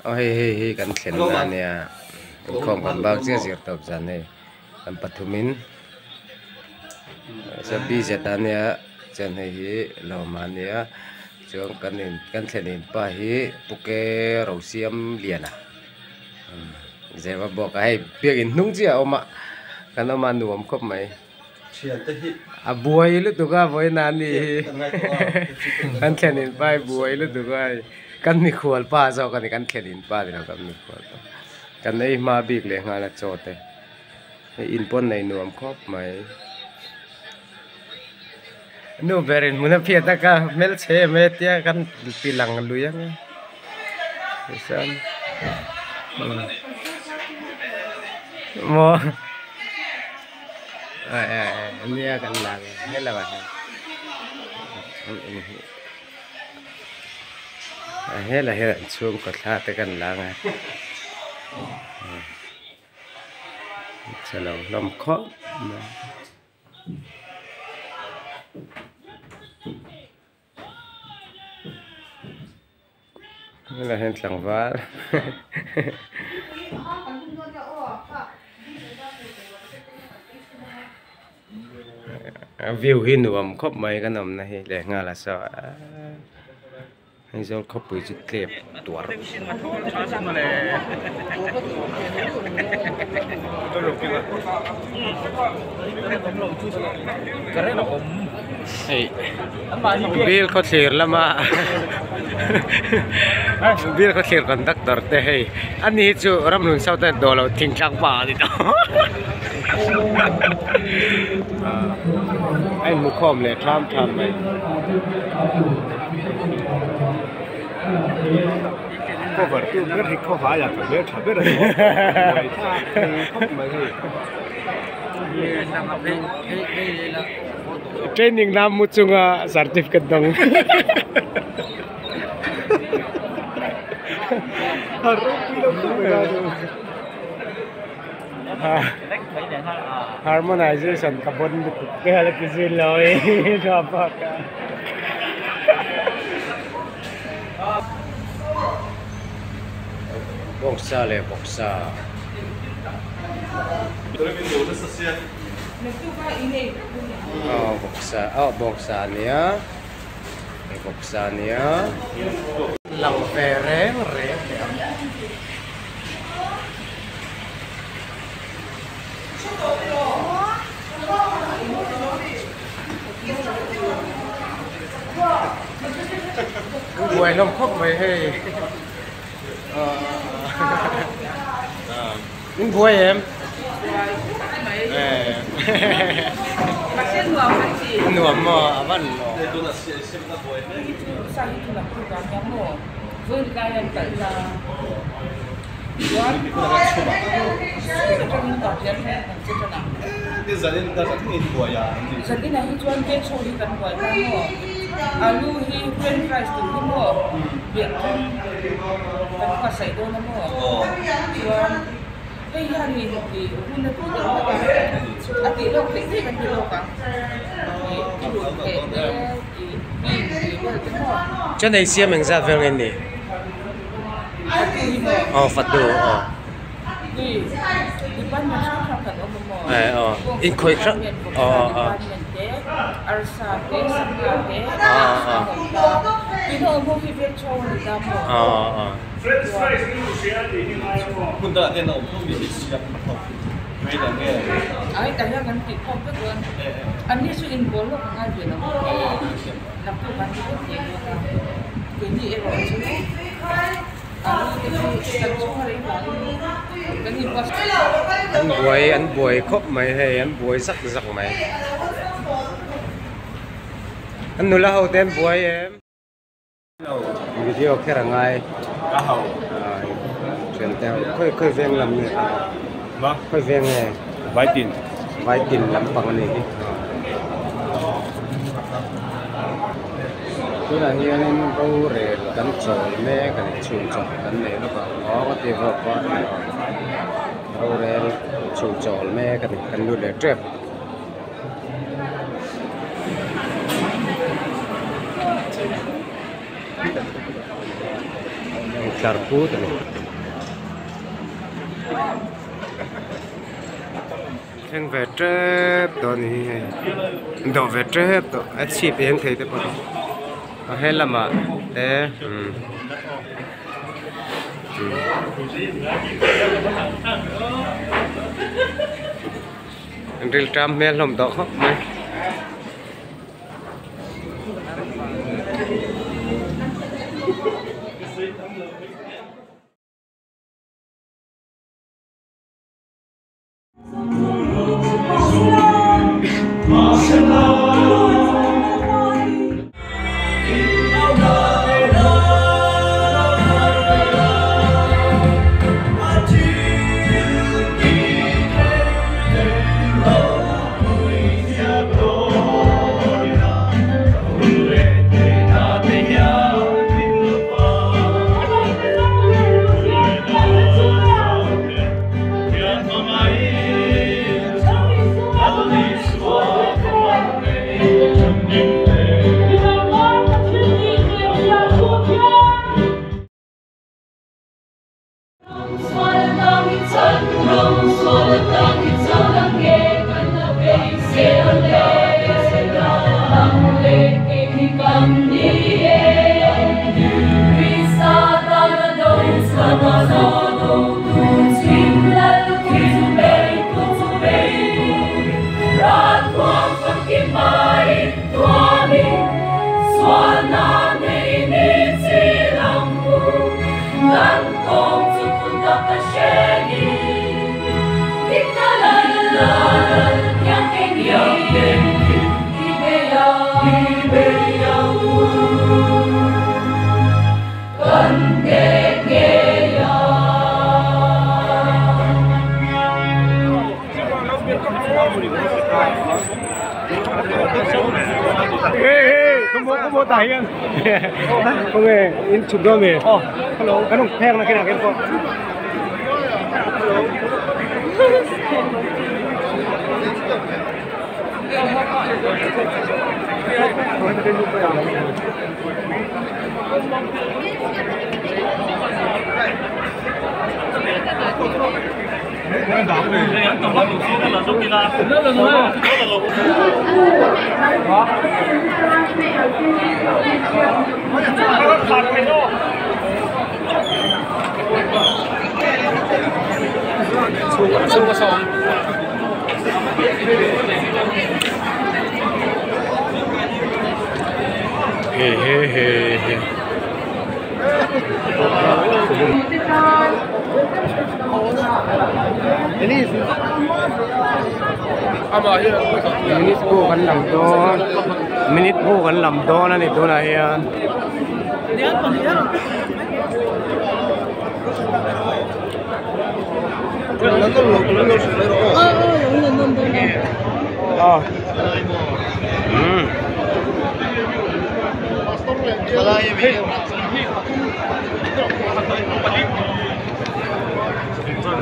Oh hei kan thlen na nia khom kan bak che zir top jan nei kan pathumin sabi zetania chen hei hi lomania chung kan thlenin pa hi puke ro siam liana Zemabawk ai biak in nung chia oma kan oma nuam khop mai a buai lu tuga voi nani kan thlenin pai buai lu tuga kan mi khual pa zo kan thlenin pa dina kan mi khual kan nei ma bik le nga la chote in pon nei nuam khop mai nu berin muna phiata ka mel che me tia kan pilang luyang san mo nia kan lang hela ba hela chung ko tha te kan lang chalo lom kho hela hen tlang var view hi nuam khop mai kan nom na hi le nga la so hay do khop pui chit klep tuar hey bil kho thlir lama bil kho thlir conductor te hey ani chu ramlun sau ta dolo thing thang pa ni to ai mu khom le tham mai cover tu biết thì không phải là biết rồi người ta không mà gì training nam một chung certificate dong harmonization carbon cái là cái gì rồi cho bác boksa le boksa boksa nia lau vere re buổi lông khóc mày hay những buổi em nuam mà vẫn alu hi french fries tu mo biak kan ka sai do na mo chuan hei ya ni ti hun na tu de ka ati lok te kan ti lok ka ki lu te ki mo cho này siam mình ra về ngày này phật đồ di ban ma sa kan o mo in khoi khắc arsa te samya te pino mo hi ve chong ni da mo French fries ni siya di ni mai mo punta te na umtu bi siya mo mai da nge ai ta ya kan ti khop pe gon ani su in bol lo ka ai na mo na tu kan ti ke ni e ro chu ăn buổi khóc mày hay ăn buổi sắc giặc mày anh nói là hậu tên buổi em video kia là ngay chuyển theo khơi viên làm gì khơi viên này vài tiền làm bằng này đi tôi là hiện nay câu rể cắn trội mẹ cái này chịu trội cắn này nó có thể vượt qua câu rể chịu trội mẹ cái này cắn luôn để trẹp tarpu tu ni. Yang vetrep tu ni, do vetrep tu, asyik yang thei tu pun. Hay lama, Real Trump mel lom to khóc mày. Không tải anh. Không nghe, in chụp đôi mì. Hello. Cái nông phèn là cái nào cái con? Tổng thống đầu tiên là giúp là rất là lớn. Minute po kan làm to, minute po kan làm to na nito na yan.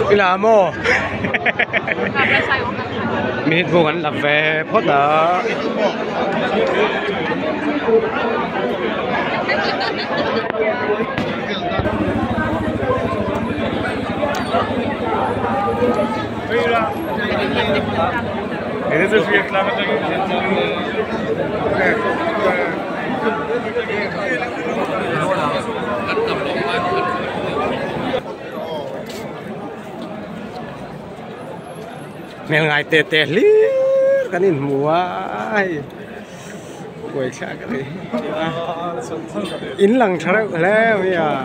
Ila mo. Minute po kan làm về phốt đó. Das ist wie klar mit Mel ngai tê tê li cái này mua ai quay xa cái này in lăng sao đấy lẽ bây giờ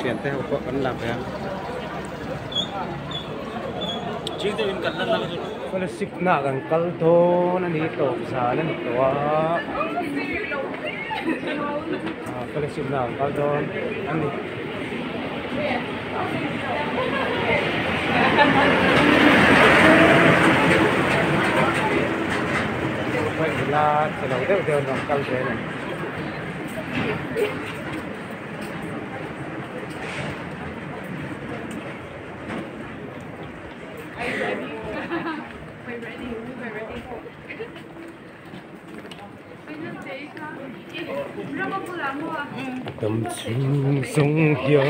chuyện theo có vẫn làm vậy chính tôi cần lăn lăn có là xịt nạ gần câu thô nó đi tổ xả lên tổ có là xịt nạ gần câu thô anh đi vậy là sẽ đầu tiên là gần câu thế này. We're ready. tâm chung sông hiu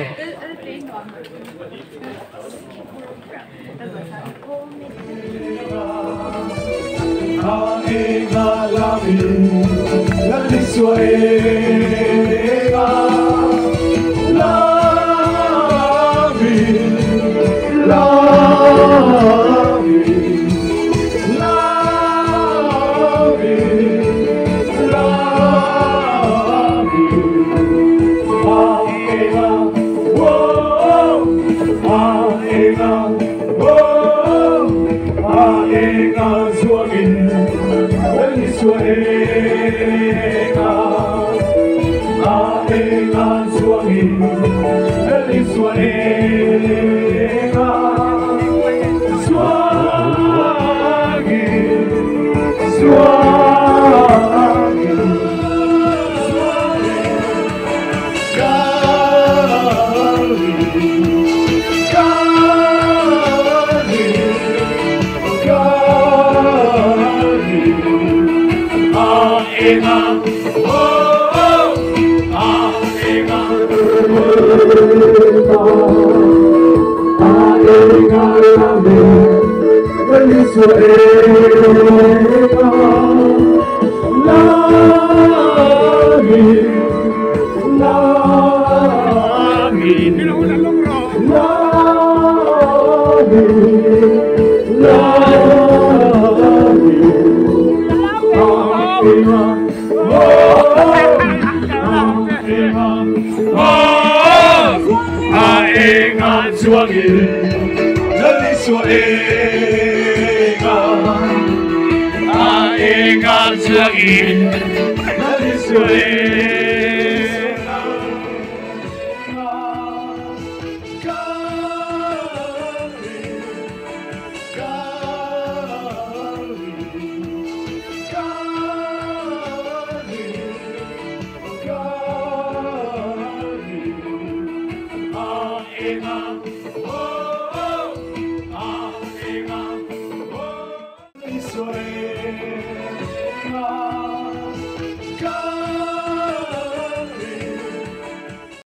Sway.